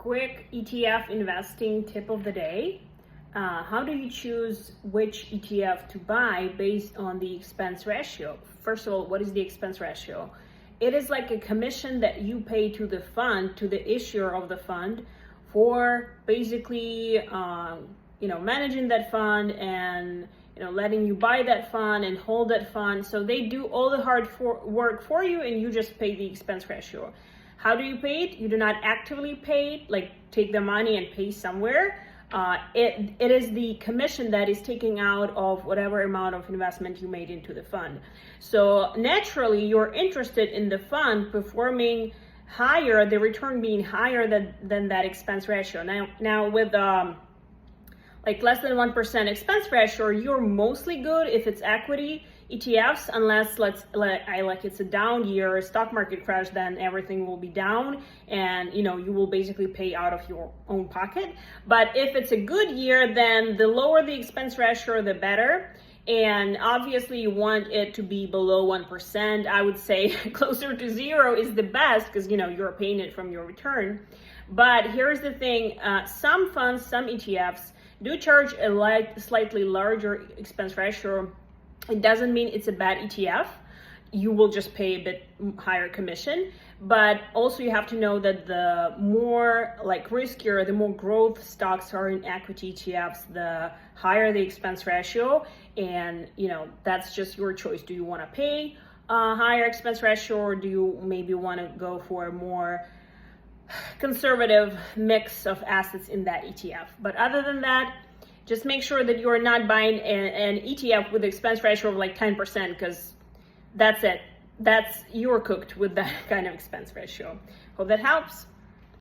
quick ETF investing tip of the day. How do you choose which ETF to buy based on the expense ratio? First of all, what is the expense ratio? It is like a commission that you pay to the fund, to the issuer of the fund, for basically managing that fund and letting you buy that fund and hold that fund. So they do all the hard work for you, and you just pay the expense ratio. How do you pay it? You do not actively pay it, like take the money and pay somewhere. It is the commission that is taking out of whatever amount of investment you made into the fund. So naturally, you're interested in the fund performing higher, the return being higher than that expense ratio. Now with like less than 1% expense ratio, you're mostly good if it's equity ETFs, unless it's a down year, stock market crash, then everything will be down and you will basically pay out of your own pocket. But if it's a good year, then the lower the expense ratio, the better. And obviously you want it to be below 1%. I would say closer to 0 is the best, because you're paying it from your return. But here's the thing, some funds, some ETFs do charge a slightly larger expense ratio. It doesn't mean it's a bad ETF. You will just pay a bit higher commission. But also you have to know that the more riskier, the more growth stocks are in equity ETFs, the higher the expense ratio. And that's just your choice. Do you want to pay a higher expense ratio, or do you maybe want to go for a more conservative mix of assets in that ETF? But other than that, just make sure that you're not buying an ETF with expense ratio of 10%, because that's it. You're cooked with that kind of expense ratio. Hope that helps.